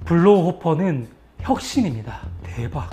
블로우 호퍼는 혁신입니다. 대박.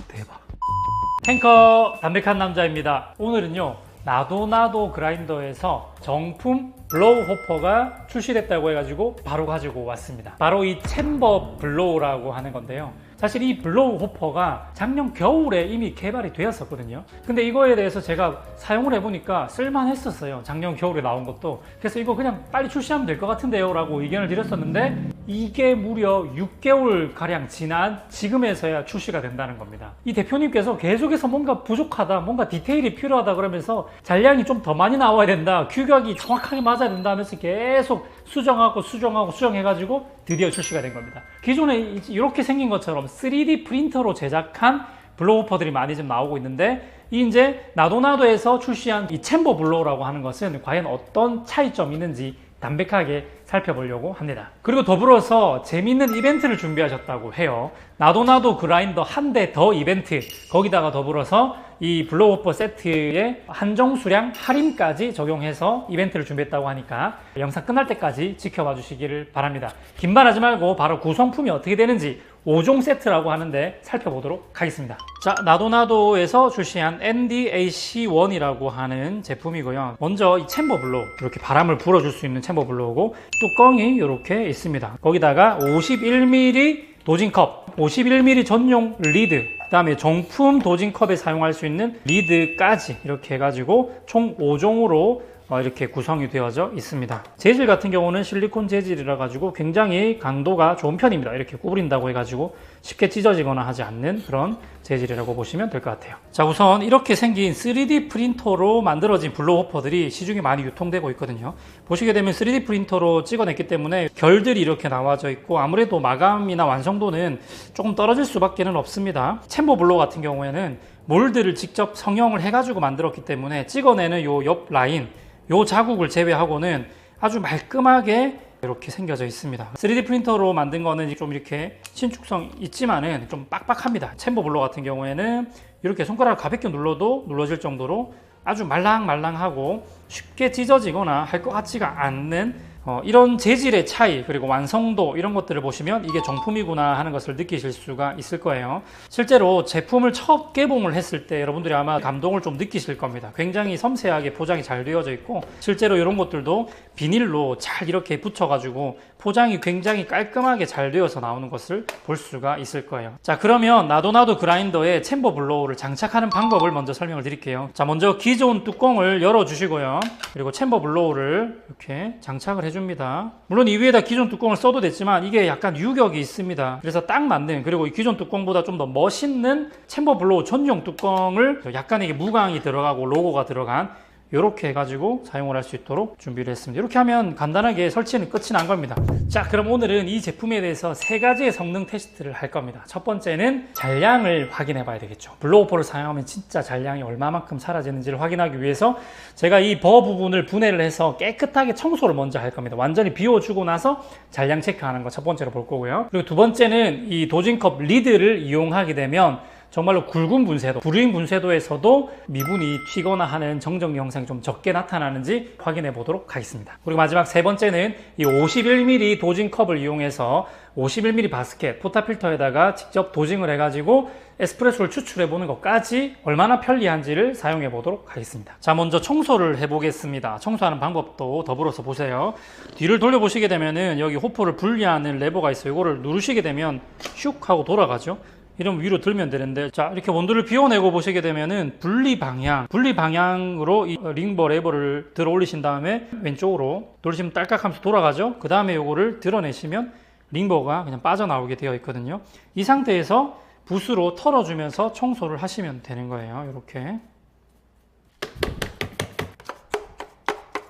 탱커 담백한 남자입니다. 오늘은요, 나도 그라인더에서 정품 블로우 호퍼가 출시됐다고 해가지고 바로 가지고 왔습니다. 바로 이 챔버 블로우라고 하는 건데요. 사실 이 블로우 호퍼가 작년 겨울에 이미 개발이 되었었거든요. 근데 이거에 대해서 제가 사용을 해보니까 쓸만했었어요. 작년 겨울에 나온 것도. 그래서 이거 그냥 빨리 출시하면 될 것 같은데요 라고 의견을 드렸었는데, 이게 무려 6개월 가량 지난 지금에서야 출시가 된다는 겁니다. 이 대표님께서 계속해서 뭔가 부족하다, 뭔가 디테일이 필요하다 그러면서 잔량이 좀 더 많이 나와야 된다, 규격이 정확하게 맞아야 된다 하면서 계속 수정해가지고 드디어 출시가 된 겁니다. 기존에 이렇게 생긴 것처럼 3D 프린터로 제작한 블로우 호퍼들이 많이 좀 나오고 있는데, 이제 나도나도에서 출시한 이 챔버 블로우라고 하는 것은 과연 어떤 차이점이 있는지 담백하게 살펴보려고 합니다. 그리고 더불어서 재미있는 이벤트를 준비하셨다고 해요. 나도 그라인더 한 대 더 이벤트, 거기다가 더불어서 이 블로우 호퍼 세트의 한정 수량 할인까지 적용해서 이벤트를 준비했다고 하니까 영상 끝날 때까지 지켜봐 주시기를 바랍니다. 긴 말 하지 말고 바로 구성품이 어떻게 되는지 5종 세트라고 하는데 살펴보도록 하겠습니다. 자, 나도에서 출시한 NDAC1이라고 하는 제품이고요. 먼저 이 챔버 블로우, 이렇게 바람을 불어줄 수 있는 챔버 블로우고, 뚜껑이 이렇게 있습니다. 거기다가 51mm 도징컵, 51mm 전용 리드, 그 다음에 정품 도징컵에 사용할 수 있는 리드까지 이렇게 해가지고 총 5종으로 이렇게 구성이 되어져 있습니다. 재질 같은 경우는 실리콘 재질이라 가지고 굉장히 강도가 좋은 편입니다. 이렇게 구부린다고 해가지고 쉽게 찢어지거나 하지 않는 그런 재질이라고 보시면 될 것 같아요. 자, 우선 이렇게 생긴 3D 프린터로 만들어진 블로우 호퍼들이 시중에 많이 유통되고 있거든요. 보시게 되면 3D 프린터로 찍어냈기 때문에 결들이 이렇게 나와져 있고, 아무래도 마감이나 완성도는 조금 떨어질 수밖에 없습니다. 챔버 블로우 같은 경우에는 몰드를 직접 성형을 해가지고 만들었기 때문에 찍어내는 요 옆 라인, 요 자국을 제외하고는 아주 말끔하게 이렇게 생겨져 있습니다. 3D 프린터로 만든 거는 좀 이렇게 신축성 있지만은 좀 빡빡합니다. 챔버 블로우 같은 경우에는 이렇게 손가락을 가볍게 눌러도 눌러질 정도로 아주 말랑말랑하고 쉽게 찢어지거나 할 것 같지가 않는 이런 재질의 차이, 그리고 완성도, 이런 것들을 보시면 이게 정품이구나 하는 것을 느끼실 수가 있을 거예요. 실제로 제품을 첫 개봉을 했을 때 여러분들이 아마 감동을 좀 느끼실 겁니다. 굉장히 섬세하게 포장이 잘 되어져 있고, 실제로 이런 것들도 비닐로 잘 이렇게 붙여가지고 포장이 굉장히 깔끔하게 잘 되어서 나오는 것을 볼 수가 있을 거예요. 자, 그러면 나도 그라인더에 챔버 블로우를 장착하는 방법을 먼저 설명을 드릴게요. 자, 먼저 기존 뚜껑을 열어주시고요. 그리고 챔버 블로우를 이렇게 장착을 해줍니다. 물론 이 위에다 기존 뚜껑을 써도 됐지만 이게 약간 유격이 있습니다. 그래서 딱 맞는, 그리고 이 기존 뚜껑보다 좀 더 멋있는 챔버 블로우 전용 뚜껑을 약간 이게 무광이 들어가고 로고가 들어간 이렇게 해가지고 사용을 할 수 있도록 준비를 했습니다. 이렇게 하면 간단하게 설치는 끝이 난 겁니다. 자, 그럼 오늘은 이 제품에 대해서 3가지의 성능 테스트를 할 겁니다. 첫 번째는 잔량을 확인해 봐야 되겠죠. 블로우 호퍼를 사용하면 진짜 잔량이 얼마만큼 사라지는지를 확인하기 위해서 제가 이 버 부분을 분해를 해서 깨끗하게 청소를 먼저 할 겁니다. 완전히 비워주고 나서 잔량 체크하는 거 첫 번째로 볼 거고요. 그리고 두 번째는 이 도징컵 리드를 이용하게 되면 정말로 굵은 분쇄도, 브루잉 분쇄도에서도 미분이 튀거나 하는 정정 영상이 좀 적게 나타나는지 확인해 보도록 하겠습니다. 그리고 마지막 세 번째는 이 51mm 도징컵을 이용해서 51mm 바스켓, 포타필터에다가 직접 도징을 해가지고 에스프레소를 추출해 보는 것까지 얼마나 편리한지를 사용해 보도록 하겠습니다. 자, 먼저 청소를 해 보겠습니다. 청소하는 방법도 더불어서 보세요. 뒤를 돌려보시게 되면은 여기 호퍼를 분리하는 레버가 있어요. 이거를 누르시게 되면 슉 하고 돌아가죠. 이러면 위로 들면 되는데, 자, 이렇게 원두를 비워내고 보시게 되면은 분리 방향으로 이 링버 레버를 들어 올리신 다음에 왼쪽으로 돌리시면 딸깍 하면서 돌아가죠. 그 다음에 요거를 드러내시면 링버가 그냥 빠져나오게 되어 있거든요. 이 상태에서 붓으로 털어주면서 청소를 하시면 되는 거예요. 이렇게.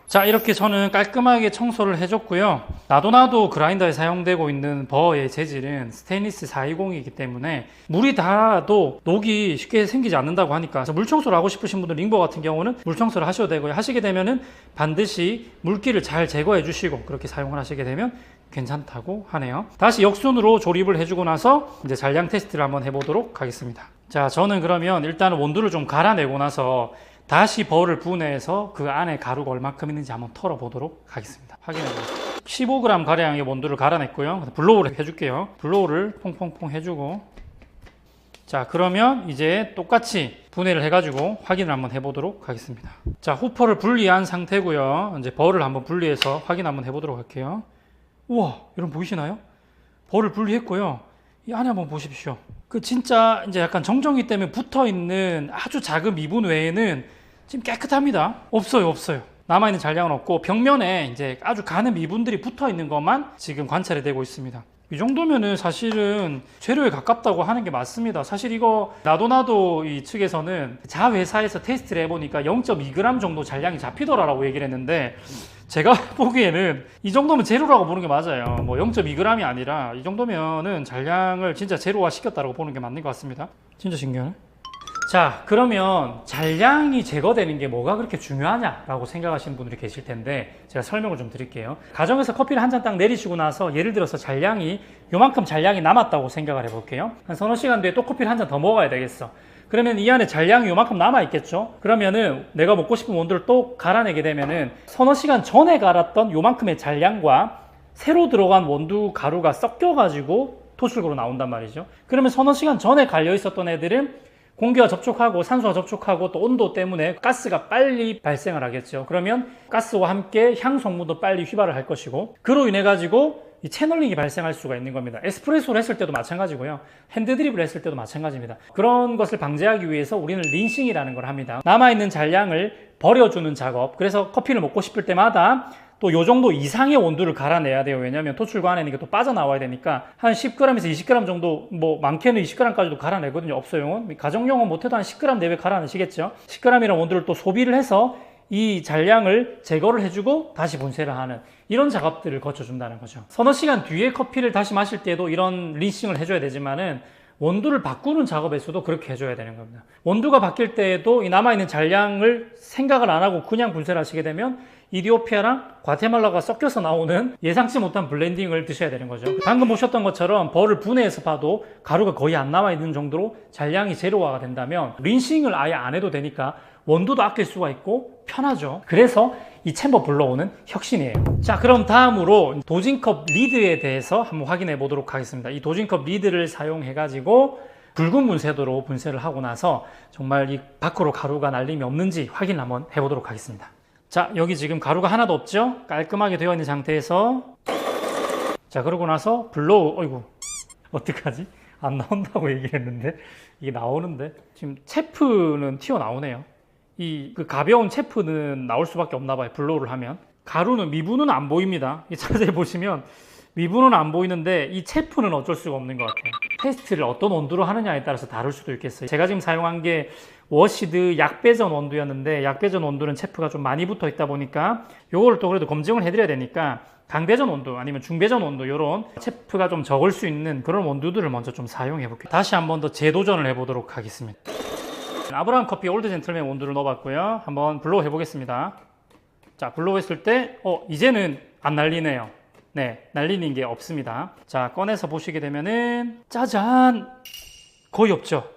자, 이렇게 저는 깔끔하게 청소를 해줬고요. 나도 그라인더에 사용되고 있는 버의 재질은 스테인리스 420이기 때문에 물이 닿아도 녹이 쉽게 생기지 않는다고 하니까, 물 청소를 하고 싶으신 분들 링버 같은 경우는 물 청소를 하셔도 되고요. 하시게 되면은 반드시 물기를 잘 제거해 주시고 그렇게 사용을 하시게 되면 괜찮다고 하네요. 다시 역순으로 조립을 해주고 나서 이제 잔량 테스트를 한번 해보도록 하겠습니다. 자, 저는 그러면 일단 원두를 좀 갈아내고 나서 다시 버를 분해해서 그 안에 가루가 얼마큼 있는지 한번 털어보도록 하겠습니다. 확인해 보겠습니다. 15g 가량의 원두를 갈아냈고요. 블로우를 해줄게요. 블로우를 퐁퐁퐁 해주고, 자 그러면 이제 똑같이 분해를 해가지고 확인을 한번 해보도록 하겠습니다. 자, 후퍼를 분리한 상태고요. 이제 벌을 한번 분리해서 확인 한번 해보도록 할게요. 우와, 여러분 보이시나요? 벌을 분리했고요. 이 안에 한번 보십시오. 그 진짜 이제 약간 정전기 때문에 붙어있는 아주 작은 미분 외에는 지금 깨끗합니다. 없어요. 남아있는 잔량은 없고, 벽면에 이제 아주 가는 미분들이 붙어있는 것만 지금 관찰이 되고 있습니다. 이 정도면은 사실은 재료에 가깝다고 하는 게 맞습니다. 사실 이거 나도 이 측에서는 자회사에서 테스트를 해보니까 0.2g 정도 잔량이 잡히더라라고 얘기를 했는데, 제가 보기에는 이 정도면 제로라고 보는 게 맞아요. 뭐 0.2g이 아니라 이 정도면은 잔량을 진짜 제로화 시켰다고 보는 게 맞는 것 같습니다. 진짜 신기하네. 자, 그러면 잔량이 제거되는 게 뭐가 그렇게 중요하냐라고 생각하시는 분들이 계실 텐데, 제가 설명을 좀 드릴게요. 가정에서 커피를 한 잔 딱 내리시고 나서 예를 들어서 잔량이 요만큼 잔량이 남았다고 생각을 해볼게요. 한 서너 시간 뒤에 또 커피를 한 잔 더 먹어야 되겠어. 그러면 이 안에 잔량이 요만큼 남아있겠죠? 그러면은 내가 먹고 싶은 원두를 또 갈아내게 되면은 서너 시간 전에 갈았던 요만큼의 잔량과 새로 들어간 원두 가루가 섞여가지고 토출구로 나온단 말이죠. 그러면 서너 시간 전에 갈려 있었던 애들은 공기와 접촉하고 산소와 접촉하고 또 온도 때문에 가스가 빨리 발생을 하겠죠. 그러면 가스와 함께 향 성분도 빨리 휘발을 할 것이고, 그로 인해 가지고 이 채널링이 발생할 수가 있는 겁니다. 에스프레소를 했을 때도 마찬가지고요. 핸드드립을 했을 때도 마찬가지입니다. 그런 것을 방지하기 위해서 우리는 린싱이라는 걸 합니다. 남아있는 잔량을 버려주는 작업. 그래서 커피를 먹고 싶을 때마다 또 요 정도 이상의 원두를 갈아내야 돼요. 왜냐하면 토출구 안에 있는 게 또 빠져나와야 되니까 한 10g에서 20g 정도, 뭐 많게는 20g까지도 갈아내거든요. 업소용은. 가정용은 못해도 한 10g 내외 갈아내시겠죠. 10g이라는 원두를 또 소비를 해서 이 잔량을 제거를 해주고 다시 분쇄를 하는 이런 작업들을 거쳐준다는 거죠. 서너 시간 뒤에 커피를 다시 마실 때도 이런 린싱을 해줘야 되지만은 원두를 바꾸는 작업에서도 그렇게 해줘야 되는 겁니다. 원두가 바뀔 때에도 이 남아있는 잔량을 생각을 안 하고 그냥 분쇄를 하시게 되면 이디오피아랑 과테말라가 섞여서 나오는 예상치 못한 블렌딩을 드셔야 되는 거죠. 방금 보셨던 것처럼 벌을 분해해서 봐도 가루가 거의 안 남아있는 정도로 잔량이 제로화가 된다면 린싱을 아예 안 해도 되니까 원두도 아낄 수가 있고 편하죠. 그래서 이 챔버 블로우는 혁신이에요. 자, 그럼 다음으로 도징컵 리드에 대해서 한번 확인해 보도록 하겠습니다. 이 도징컵 리드를 사용해 가지고 붉은 분쇄도로 분쇄를 하고 나서 정말 이 밖으로 가루가 날림이 없는지 확인 한번 해보도록 하겠습니다. 자, 여기 지금 가루가 하나도 없죠? 깔끔하게 되어 있는 상태에서, 자, 그러고 나서 블로우, 어이구, 어떡하지? 안 나온다고 얘기를 했는데 이게 나오는데 지금 체프는 튀어나오네요. 그 가벼운 체프는 나올 수밖에 없나 봐요. 블로우를 하면. 가루는, 미분은 안 보입니다. 자세히 보시면 미분은 안 보이는데 이 체프는 어쩔 수가 없는 것 같아요. 테스트를 어떤 온도로 하느냐에 따라서 다를 수도 있겠어요. 제가 지금 사용한 게 워시드 약배전 원두였는데, 약배전 원두는 체프가 좀 많이 붙어 있다 보니까 요거를 또 그래도 검증을 해드려야 되니까 강배전 원두 아니면 중배전 원두, 요런 체프가 좀 적을 수 있는 그런 원두들을 먼저 좀 사용해 볼게요. 다시 한번 더 재도전을 해보도록 하겠습니다. 아브라함 커피 올드 젠틀맨 원두를 넣어봤고요. 한번 블로우 해보겠습니다. 자, 블로우 했을 때 이제는 안 날리네요. 네, 날리는 게 없습니다. 자, 꺼내서 보시게 되면은 짜잔! 거의 없죠.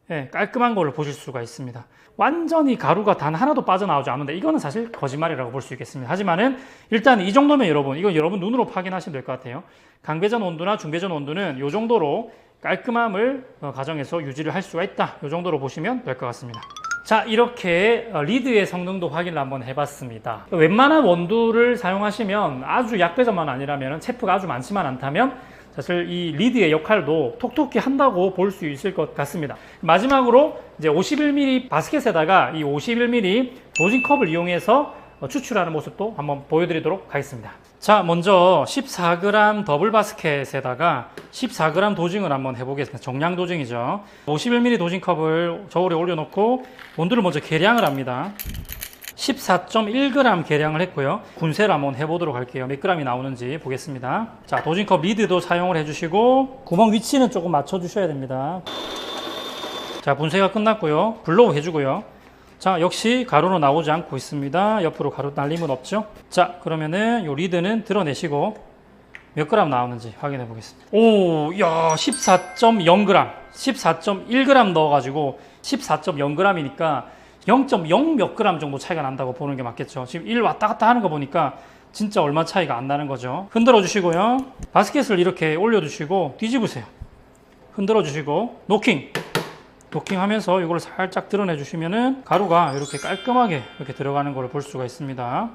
네, 깔끔한 걸로 보실 수가 있습니다. 완전히 가루가 단 하나도 빠져나오지 않는데 이거는 사실 거짓말이라고 볼 수 있겠습니다. 하지만은 일단 이 정도면 이건 여러분 눈으로 확인하시면 될 것 같아요. 강배전 온두나 중배전 온두는 이 정도로 깔끔함을 가정에서 유지를 할 수가 있다. 이 정도로 보시면 될 것 같습니다. 자, 이렇게 리드의 성능도 확인을 한번 해봤습니다. 웬만한 원두를 사용하시면, 아주 약배전만 아니라면, 체프가 아주 많지만 않다면 사실 이 리드의 역할도 톡톡히 한다고 볼 수 있을 것 같습니다. 마지막으로 이제 51mm 바스켓에다가 이 51mm 도징컵을 이용해서 추출하는 모습도 한번 보여드리도록 하겠습니다. 자, 먼저 14g 더블 바스켓에다가 14g 도징을 한번 해보겠습니다. 정량 도징이죠. 51mm 도징컵을 저울에 올려놓고 원두를 먼저 계량을 합니다. 14.1g 계량을 했고요. 분쇄를 한번 해보도록 할게요. 몇 g이 나오는지 보겠습니다. 자, 도징컵 리드도 사용을 해주시고 구멍 위치는 조금 맞춰주셔야 됩니다. 자, 분쇄가 끝났고요. 블로우 해주고요. 자, 역시 가루는 나오지 않고 있습니다. 옆으로 가루 날림은 없죠. 자, 그러면은 요 리드는 드러내시고 몇 g 나오는지 확인해 보겠습니다. 오, 야, 14.0g, 14.1g 넣어가지고 14.0g이니까 0.0 몇 g 정도 차이가 난다고 보는 게 맞겠죠. 지금 1 왔다 갔다 하는 거 보니까 진짜 얼마 차이가 안 나는 거죠. 흔들어 주시고요. 바스켓을 이렇게 올려주시고 뒤집으세요. 흔들어 주시고 노킹 하면서 이걸 살짝 드러내 주시면은 가루가 이렇게 깔끔하게 이렇게 들어가는 걸 볼 수가 있습니다.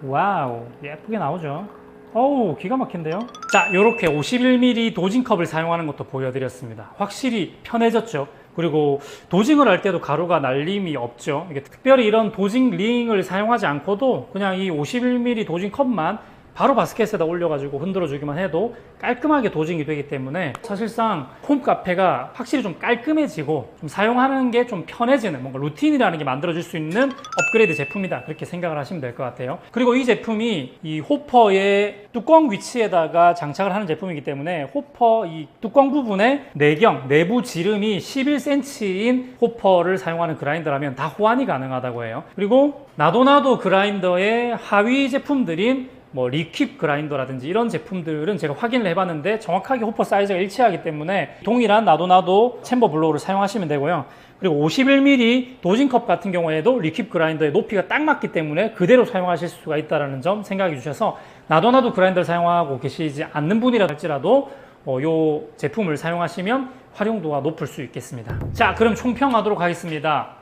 와우, 예쁘게 나오죠. 어우, 기가 막힌데요. 자, 이렇게 51ml 도징컵을 사용하는 것도 보여드렸습니다. 확실히 편해졌죠. 그리고 도징을 할 때도 가루가 날림이 없죠. 이게 특별히 이런 도징 링을 사용하지 않고도 그냥 이 51ml 도징컵만 바로 바스켓에다 올려가지고 흔들어 주기만 해도 깔끔하게 도징이 되기 때문에 사실상 홈카페가 확실히 좀 깔끔해지고 좀 사용하는 게 좀 편해지는 뭔가 루틴이라는 게 만들어질 수 있는 업그레이드 제품이다, 그렇게 생각을 하시면 될 것 같아요. 그리고 이 제품이 이 호퍼의 뚜껑 위치에다가 장착을 하는 제품이기 때문에 호퍼 이 뚜껑 부분에 내경 내부 지름이 11cm인 호퍼를 사용하는 그라인더라면 다 호환이 가능하다고 해요. 그리고 나도나도 그라인더의 하위 제품들인 뭐 리퀴드 그라인더라든지 이런 제품들은 제가 확인을 해봤는데 정확하게 호퍼 사이즈가 일치하기 때문에 동일한 나도나도 챔버 블로우를 사용하시면 되고요. 그리고 51ml 도징컵 같은 경우에도 리퀴드 그라인더의 높이가 딱 맞기 때문에 그대로 사용하실 수가 있다는 점 생각해 주셔서 나도나도 그라인더를 사용하고 계시지 않는 분이라 할지라도 이 제품을 사용하시면 활용도가 높을 수 있겠습니다. 자, 그럼 총평하도록 하겠습니다.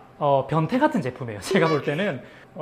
변태 같은 제품이에요. 제가 볼 때는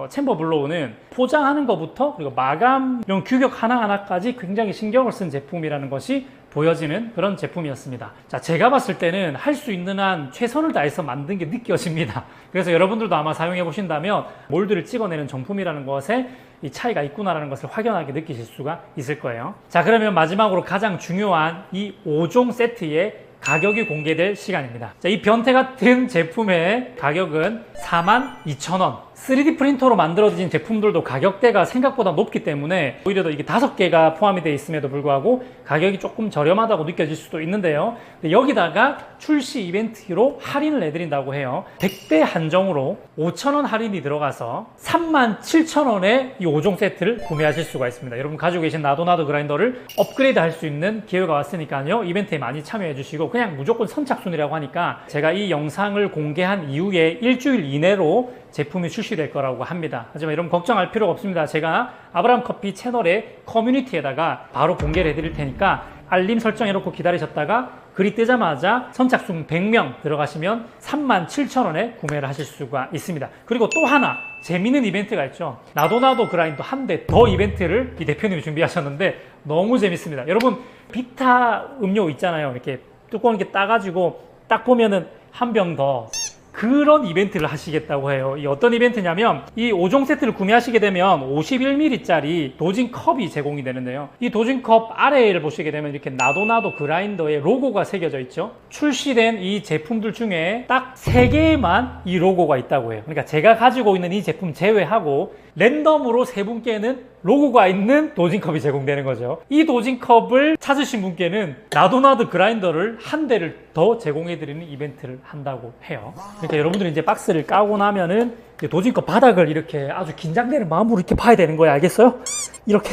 챔버 블로우는 포장하는 것부터 그리고 마감용 규격 하나하나까지 굉장히 신경을 쓴 제품이라는 것이 보여지는 그런 제품이었습니다. 자, 제가 봤을 때는 할 수 있는 한 최선을 다해서 만든 게 느껴집니다. 그래서 여러분들도 아마 사용해 보신다면 몰드를 찍어내는 정품이라는 것에 이 차이가 있구나라는 것을 확연하게 느끼실 수가 있을 거예요. 자, 그러면 마지막으로 가장 중요한 이 5종 세트의 가격이 공개될 시간입니다. 자, 이 변태 같은 제품의 가격은 42,000원. 3D 프린터로 만들어진 제품들도 가격대가 생각보다 높기 때문에 오히려 더 이게 5개가 포함이 되어 있음에도 불구하고 가격이 조금 저렴하다고 느껴질 수도 있는데요. 여기다가 출시 이벤트로 할인을 내드린다고 해요. 100대 한정으로 5,000원 할인이 들어가서 37,000원에 이 5종 세트를 구매하실 수가 있습니다. 여러분 가지고 계신 나도나도 그라인더를 업그레이드 할 수 있는 기회가 왔으니까요. 이벤트에 많이 참여해 주시고 그냥 무조건 선착순이라고 하니까 제가 이 영상을 공개한 이후에 일주일 이내로 제품이 출시될 거라고 합니다. 하지만 여러분 걱정할 필요가 없습니다. 제가 아브라함 커피 채널의 커뮤니티에다가 바로 공개를 해드릴 테니까 알림 설정해놓고 기다리셨다가 글이 뜨자마자 선착순 100명 들어가시면 37,000원에 구매를 하실 수가 있습니다. 그리고 또 하나 재미있는 이벤트가 있죠. 나도나도 그라인더 한 대 더 이벤트를 이 대표님이 준비하셨는데 너무 재밌습니다. 여러분 비타 음료 있잖아요. 이렇게 뚜껑 이렇게 따가지고 딱 보면은 한 병 더, 그런 이벤트를 하시겠다고 해요. 이 어떤 이벤트냐면 이 5종 세트를 구매하시게 되면 51ml짜리 도징컵이 제공이 되는데요. 이 도징컵 아래를 보시게 되면 이렇게 나도나도 그라인더의 로고가 새겨져 있죠. 출시된 이 제품들 중에 딱 3개만 이 로고가 있다고 해요. 그러니까 제가 가지고 있는 이 제품 제외하고 랜덤으로 3분께는 로고가 있는 도징컵이 제공되는 거죠. 이 도징컵을 찾으신 분께는 나도나도 그라인더를 한 대를 더 제공해드리는 이벤트를 한다고 해요. 그러니까 여러분들이 이제 박스를 까고 나면은 도징컵 바닥을 이렇게 아주 긴장되는 마음으로 이렇게 봐야 되는 거예요. 알겠어요? 이렇게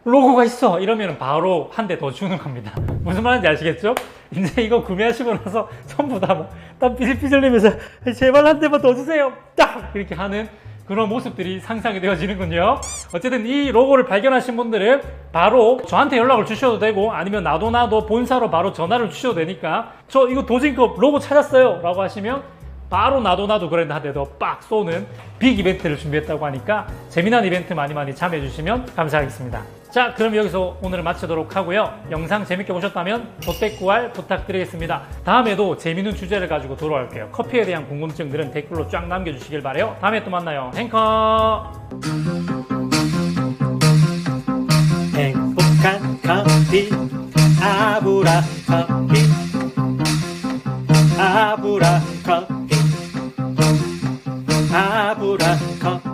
로고가 있어 이러면 바로 한 대 더 주는 겁니다. 무슨 말인지 아시겠죠? 이제 이거 구매하시고 나서 전부 다 땀 삐질삐질 내면서 제발 한 대만 더 주세요 딱 이렇게 하는 그런 모습들이 상상이 되어지는군요. 어쨌든 이 로고를 발견하신 분들은 바로 저한테 연락을 주셔도 되고 아니면 나도나도 본사로 바로 전화를 주셔도 되니까 저 이거 도징컵 로고 찾았어요 라고 하시면 바로 나도나도 그랜드 한 대 더 빡 쏘는 빅 이벤트를 준비했다고 하니까 재미난 이벤트 많이 참여해 주시면 감사하겠습니다. 자, 그럼 여기서 오늘을 마치도록 하고요. 영상 재밌게 보셨다면 댓글 부탁드리겠습니다. 다음에도 재밌는 주제를 가지고 돌아올게요. 커피에 대한 궁금증들은 댓글로 쫙 남겨주시길 바라요. 다음에 또 만나요. 행커! 행복한 커피 아브라 커피 아브라 커피 아브라 커피